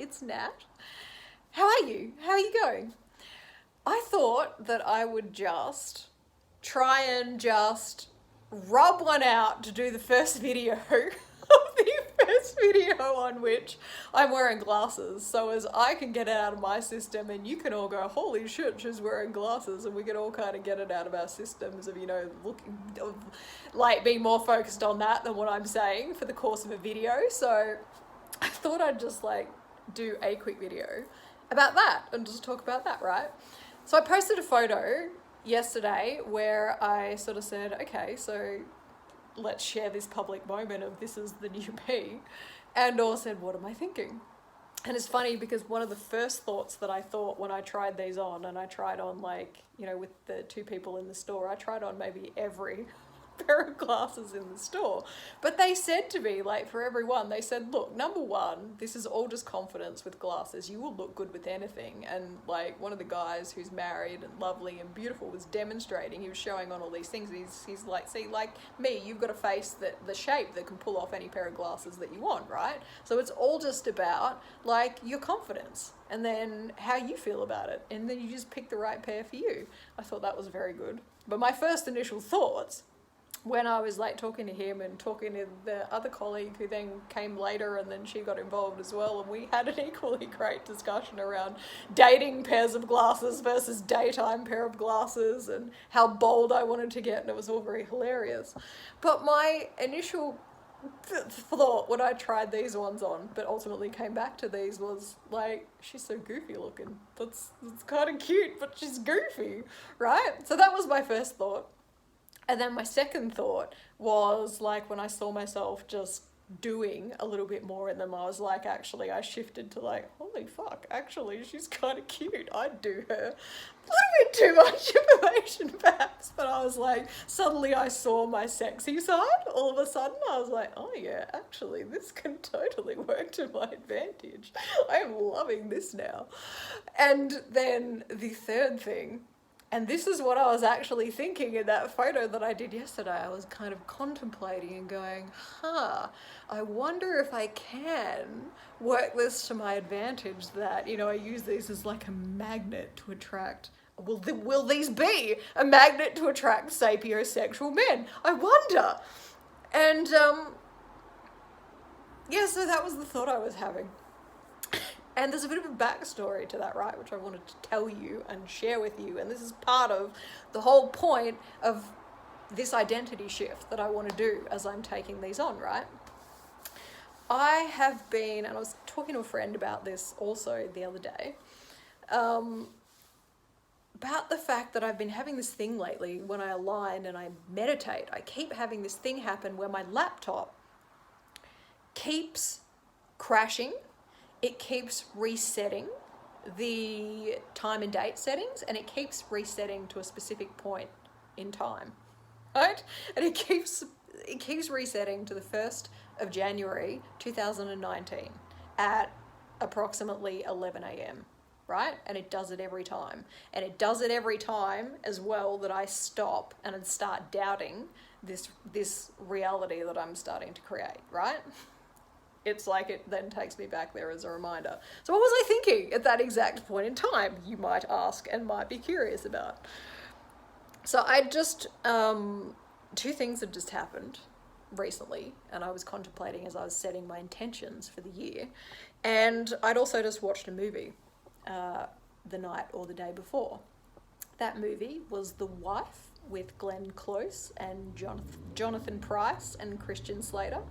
It's Nat. How are you? How are you going? I thought that I would just try and just rub one out to do the first video the first video on which I'm wearing glasses, so as I can get it out of my system and you can all go, holy shit, she's wearing glasses, and we can all kind of get it out of our systems of, looking, like being more focused on that than what I'm saying for the course of a video. So I thought I'd just do a quick video about that and just talk about that, right? So I posted a photo yesterday where I sort of said, okay, so let's share this public moment of this is the new me, and all said, what am I thinking? And it's funny because one of the first thoughts that I thought when I tried these on, and I tried on with the two people in the store, I tried on maybe every pair of glasses in the store, but they said to me, for everyone, they said, look, number one, this is all just confidence with glasses, you will look good with anything. And one of the guys who's married and lovely and beautiful was demonstrating, he was showing on all these things, he's like, see, like me, you've got a face that the shape that can pull off any pair of glasses that you want, right? So it's all just about your confidence and then how you feel about it, and then you just pick the right pair for you. I thought that was very good. But my first initial thoughts when I was talking to him and talking to the other colleague who then came later, and then she got involved as well, and we had an equally great discussion around dating pairs of glasses versus daytime pair of glasses and how bold I wanted to get, and it was all very hilarious. But my initial thought when I tried these ones on, but ultimately came back to these, was she's so goofy looking. That's kind of cute, but she's goofy, right? So that was my first thought. And then my second thought was when I saw myself just doing a little bit more in them, I was actually, I shifted to holy fuck, actually, she's kind of cute. I'd do her. A little bit too much information perhaps, but I was suddenly I saw my sexy side. All of a sudden I was oh yeah, actually, this can totally work to my advantage. I am loving this now. And then the third thing, and this is what I was actually thinking in that photo that I did yesterday. I was kind of contemplating and going, I wonder if I can work this to my advantage, that, I use these as a magnet to attract. Will these be a magnet to attract sapiosexual men? I wonder. And, yeah, so that was the thought I was having. And there's a bit of a backstory to that, right, which I wanted to tell you and share with you. And this is part of the whole point of this identity shift that I want to do as I'm taking these on, right? I have been, and I was talking to a friend about this also the other day, about the fact that I've been having this thing lately when I align and I meditate. I keep having this thing happen where my laptop keeps crashing. It keeps resetting the time and date settings, and it keeps resetting to a specific point in time, right? And it keeps resetting to the 1st of January 2019 at approximately 11 a.m., right? And it does it every time. And it does it every time as well that I stop and start doubting this reality that I'm starting to create, right? It's it then takes me back there as a reminder. So what was I thinking at that exact point in time, you might ask and might be curious about? So I just, two things had just happened recently, and I was contemplating as I was setting my intentions for the year. And I'd also just watched a movie the night or the day before. That movie was The Wife with Glenn Close and Jonathan Pryce and Christian Slater,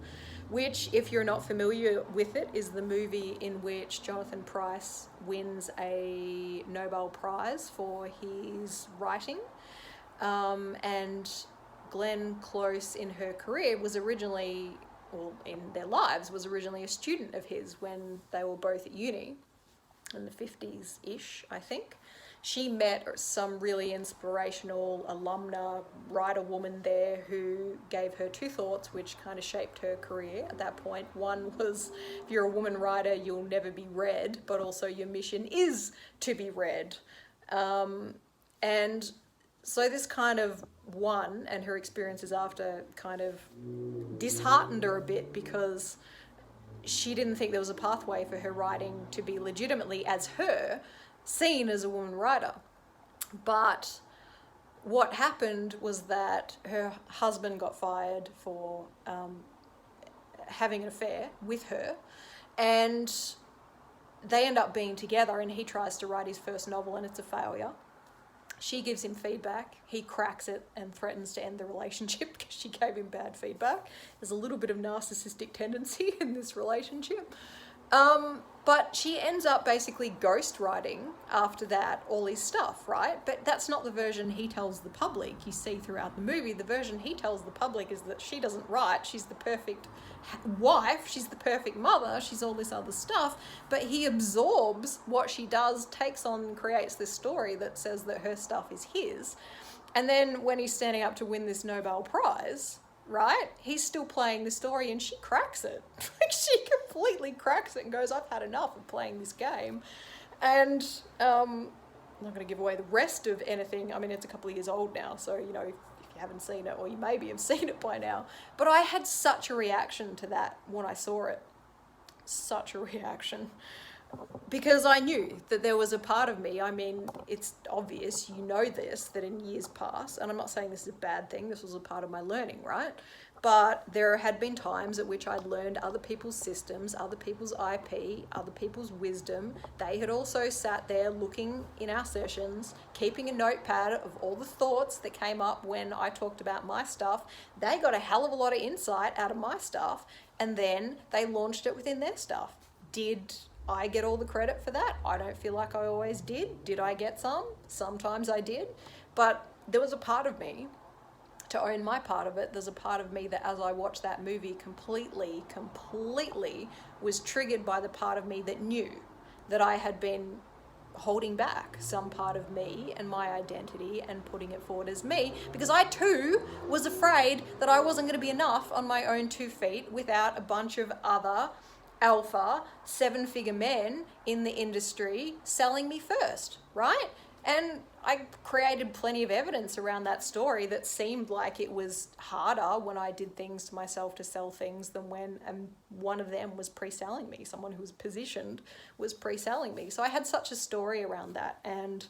which, if you're not familiar with it, is the movie in which Jonathan Pryce wins a Nobel Prize for his writing. And Glenn Close in her career was originally, or in their lives, was originally a student of his when they were both at uni in the 50s-ish, I think. She met some really inspirational alumna writer woman there who gave her two thoughts which kind of shaped her career at that point. One was, if you're a woman writer, you'll never be read, but also your mission is to be read. And so this kind of one, and her experiences after kind of disheartened her a bit, because she didn't think there was a pathway for her writing to be legitimately, as her, seen as a woman writer. But what happened was that her husband got fired for having an affair with her, and they end up being together, and he tries to write his first novel and it's a failure. She gives him feedback, he cracks it and threatens to end the relationship because she gave him bad feedback. There's a little bit of narcissistic tendency in this relationship. But she ends up basically ghostwriting after that all his stuff, right? But that's not the version he tells the public. You see throughout the movie, the version he tells the public is that she doesn't write, she's the perfect wife, she's the perfect mother, she's all this other stuff, but he absorbs what she does, takes on and creates this story that says that her stuff is his. And then when he's standing up to win this Nobel Prize, right, he's still playing the story and she cracks it. Like, she completely cracks it and goes, I've had enough of playing this game. And I'm not going to give away the rest of anything. I mean, it's a couple of years old now, so, you know, if you haven't seen it, or you maybe have seen it by now. But I had such a reaction to that when I saw it. Such a reaction. Because I knew that there was a part of me, I mean, it's obvious, you know this, that in years past, and I'm not saying this is a bad thing, this was a part of my learning, right? But there had been times at which I'd learned other people's systems, other people's IP, other people's wisdom. They had also sat there looking in our sessions, keeping a notepad of all the thoughts that came up when I talked about my stuff. They got a hell of a lot of insight out of my stuff, and then they launched it within their stuff. Did I get all the credit for that? I don't feel like I always did. Did I get some? Sometimes I did. But there was a part of me, to own my part of it, there's a part of me that as I watched that movie completely was triggered by the part of me that knew that I had been holding back some part of me and my identity and putting it forward as me, because I too was afraid that I wasn't going to be enough on my own 2 feet without a bunch of other alpha 7-figure men in the industry selling me first, right? And I created plenty of evidence around that story that seemed like it was harder when I did things to myself to sell things than when one of them was pre-selling me. Someone who was positioned was pre-selling me. So I had such a story around that. And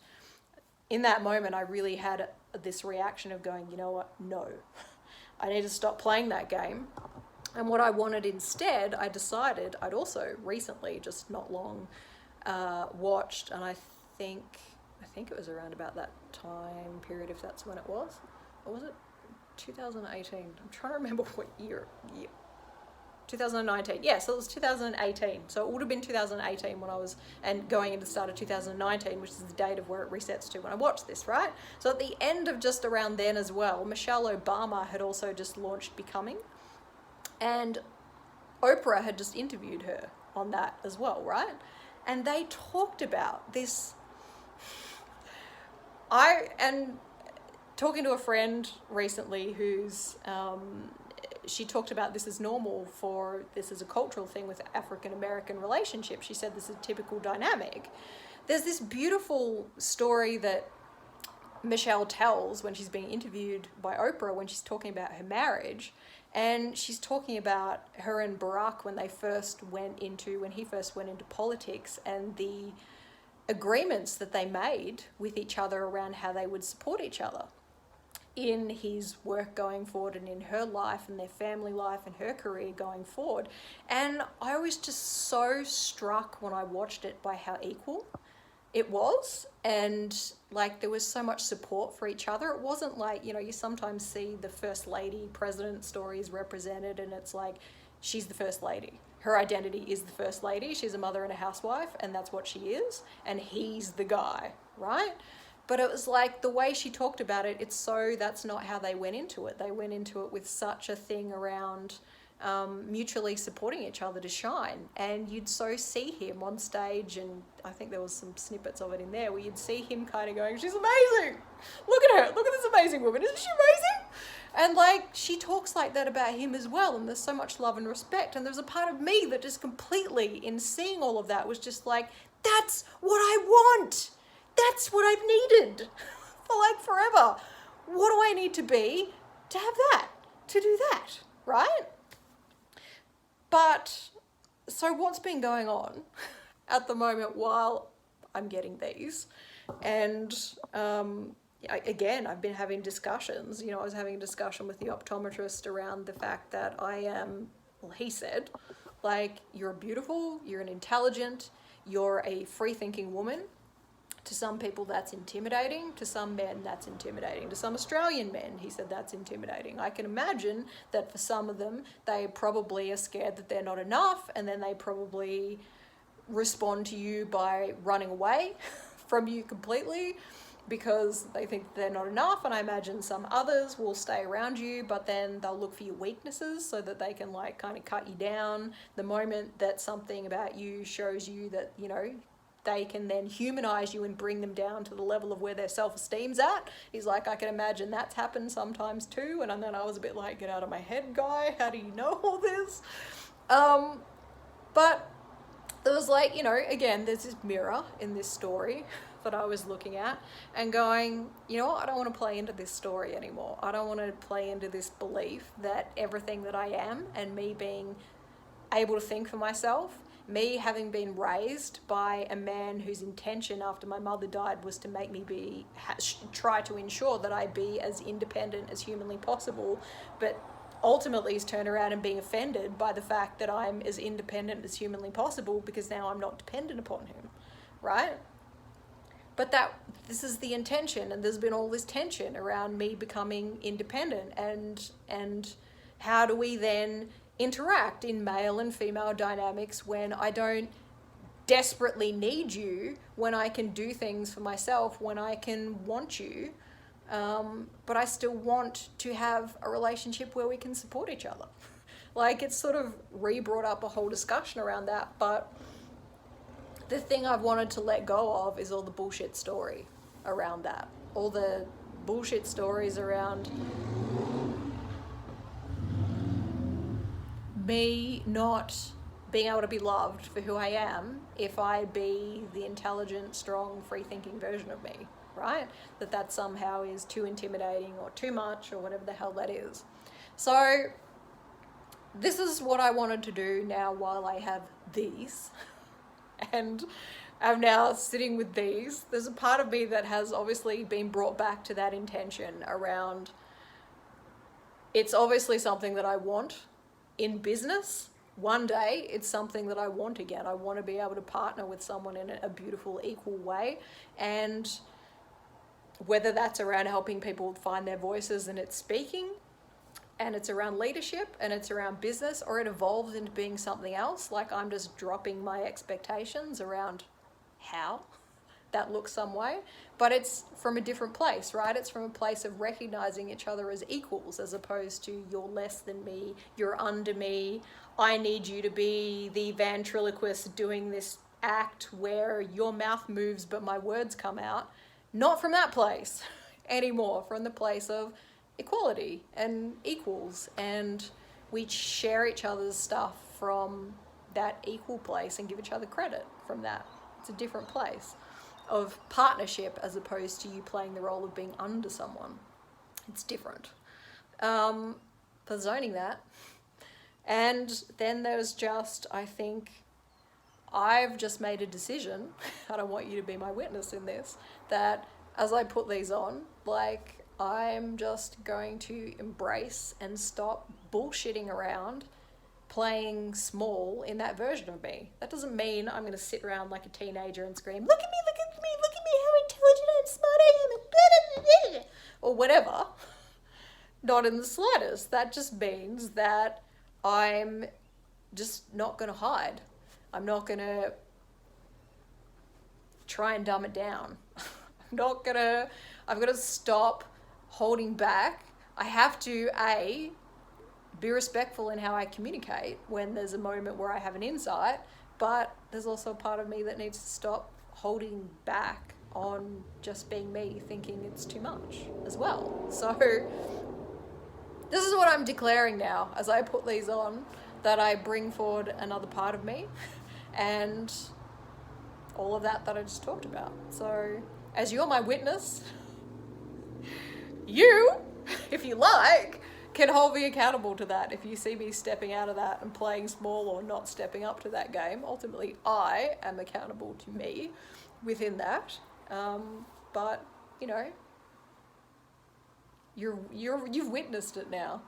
in that moment, I really had this reaction of going, you know what? No, I need to stop playing that game. And what I wanted instead, I decided, I'd also recently, just not long, watched, and I think it was around about that time period, if that's when it was. Or was it 2018? I'm trying to remember what year. 2019. Yeah, so it was 2018. So it would have been 2018 when I was, and going into the start of 2019, which is the date of where it resets to when I watched this, right? So at the end of just around then as well, Michelle Obama had also just launched Becoming. And Oprah had just interviewed her on that as well, right? And they talked about this. And talking to a friend recently who's, she talked about this as normal for, this is a cultural thing with African-American relationships. She said this is a typical dynamic. There's this beautiful story that Michelle tells when she's being interviewed by Oprah when she's talking about her marriage. And she's talking about her and Barack when he first went into politics, and the agreements that they made with each other around how they would support each other in his work going forward and in her life and their family life and her career going forward. And I was just so struck when I watched it by how equal it was, and like there was so much support for each other. It wasn't like, you know, you sometimes see the first lady president stories represented and it's like she's the first lady, her identity is the first lady, she's a mother and a housewife and that's what she is, and he's the guy, right? But it was like the way she talked about it, that's not how they went into it. They went into it with such a thing around mutually supporting each other to shine. And you'd so see him on stage, and I think there was some snippets of it in there where you'd see him kind of going, she's amazing, look at her, look at this amazing woman, isn't she amazing? And like she talks like that about him as well, and there's so much love and respect. And there's a part of me that just completely, in seeing all of that, was just like, that's what I want, that's what I've needed for like forever. What do I need to be to have that, to do that, right? But So what's been going on at the moment while I'm getting these? And again, I've been having discussions. I was having a discussion with the optometrist around the fact that I am, well, he said, like, you're beautiful, you're an intelligent, you're a free-thinking woman. To some people, that's intimidating. To some men, that's intimidating. To some Australian men, he said that's intimidating. I can imagine that for some of them, they probably are scared that they're not enough, and then they probably respond to you by running away from you completely because they think they're not enough. And I imagine some others will stay around you, but then they'll look for your weaknesses so that they can like kind of cut you down the moment that something about you shows you that, they can then humanize you and bring them down to the level of where their self-esteem's at. He's like, I can imagine that's happened sometimes too. And then I was a bit like, get out of my head, guy. How do you know all this? But there was like, again, there's this mirror in this story that I was looking at and going, I don't want to play into this story anymore. I don't want to play into this belief that everything that I am and me being able to think for myself, me having been raised by a man whose intention after my mother died was to make me try to ensure that I be as independent as humanly possible, but ultimately he's turned around and being offended by the fact that I'm as independent as humanly possible because now I'm not dependent upon him, right? But this is the intention, and there's been all this tension around me becoming independent, and how do we then interact in male and female dynamics when I don't desperately need you, when I can do things for myself, when I can want you, but I still want to have a relationship where we can support each other. Like, it's sort of re-brought up a whole discussion around that, but the thing I've wanted to let go of is all the bullshit story around that. All the bullshit stories around me not being able to be loved for who I am if I be the intelligent, strong, free-thinking version of me, right? That somehow is too intimidating or too much or whatever the hell that is. So this is what I wanted to do now while I have these. And I'm now sitting with these. There's a part of me that has obviously been brought back to that intention around, it's obviously something that I want in business. One day it's something that I want again. I want to be able to partner with someone in a beautiful, equal way. And whether that's around helping people find their voices and it's speaking, and it's around leadership, and it's around business, or it evolves into being something else, like I'm just dropping my expectations around how that looks some way, but it's from a different place, right? It's from a place of recognizing each other as equals, as opposed to you're less than me, you're under me, I need you to be the ventriloquist doing this act where your mouth moves but my words come out. Not from that place anymore, from the place of equality and equals, and we share each other's stuff from that equal place and give each other credit from that. It's a different place of partnership as opposed to you playing the role of being under someone. It's different. For zoning that. And then there's just, I think, I've just made a decision, I don't want you to be my witness in this, that as I put these on, like, I'm just going to embrace and stop bullshitting around playing small in that version of me. That doesn't mean I'm going to sit around like a teenager and scream, look at me, look at me, look at me, how intelligent and smart I am, and blah, blah, blah, or whatever. Not in the slightest. That just means that I'm just not going to hide. I'm not going to try and dumb it down. I've got to stop holding back. I have to, be respectful in how I communicate when there's a moment where I have an insight, but there's also a part of me that needs to stop holding back on just being me, thinking it's too much as well. So this is what I'm declaring now as I put these on, that I bring forward another part of me and all of that I just talked about. So as you're my witness, you, if you like, can hold me accountable to that. If you see me stepping out of that and playing small or not stepping up to that game, ultimately I am accountable to me within that. But you know, you've witnessed it now.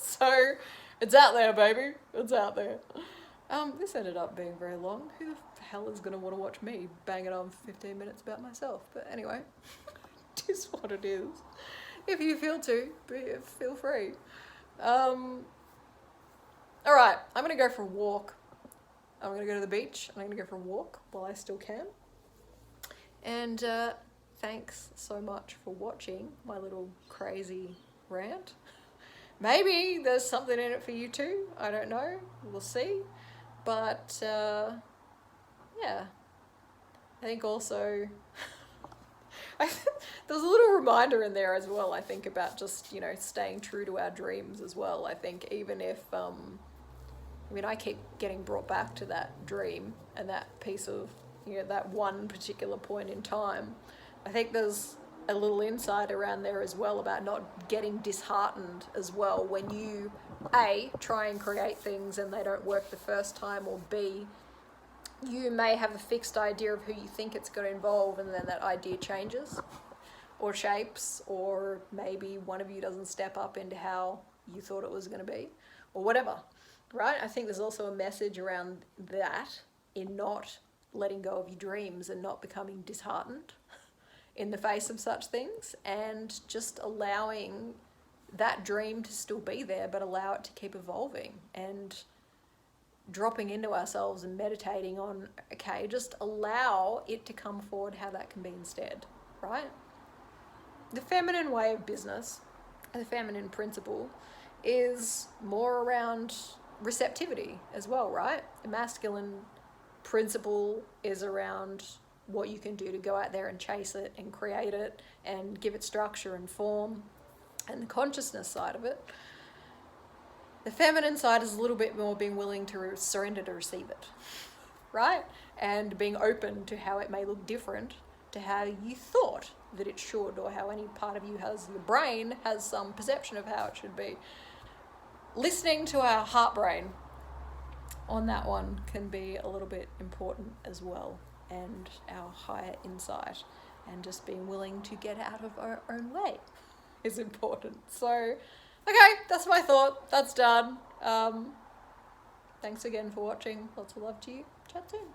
So it's out there, baby. It's out there. This ended up being very long. Who the hell is going to want to watch me bang it on for 15 minutes about myself? But anyway, it is what it is. If you feel to, feel free. All right, I'm going to go for a walk. I'm going to go to the beach and I'm going to go for a walk while I still can. And thanks so much for watching my little crazy rant. Maybe there's something in it for you too. I don't know. We'll see. But yeah, I think also there's a little reminder in there as well, I think, about just, you know, staying true to our dreams as well. I think even if, I mean, I keep getting brought back to that dream and that piece of, you know, that one particular point in time. I think there's a little insight around there as well about not getting disheartened as well when you, A, try and create things and they don't work the first time, or B, you may have a fixed idea of who you think it's going to involve and then that idea changes or shapes, or maybe one of you doesn't step up into how you thought it was going to be, or whatever, right? I think there's also a message around that in not letting go of your dreams and not becoming disheartened in the face of such things, and just allowing that dream to still be there, but allow it to keep evolving, and dropping into ourselves and meditating on, okay, just allow it to come forward how that can be instead, right? The feminine way of business, the feminine principle, is more around receptivity as well, right? The masculine principle is around what you can do to go out there and chase it and create it and give it structure and form, and the consciousness side of it. The feminine side is a little bit more being willing to surrender to receive it, right? And being open to how it may look different to how you thought that it should, or how any part of you has, your brain has some perception of how it should be. Listening to our heart brain on that one can be a little bit important as well, and our higher insight, and just being willing to get out of our own way is important. So, okay, that's my thought. That's done. Thanks again for watching. Lots of love to you. Chat soon.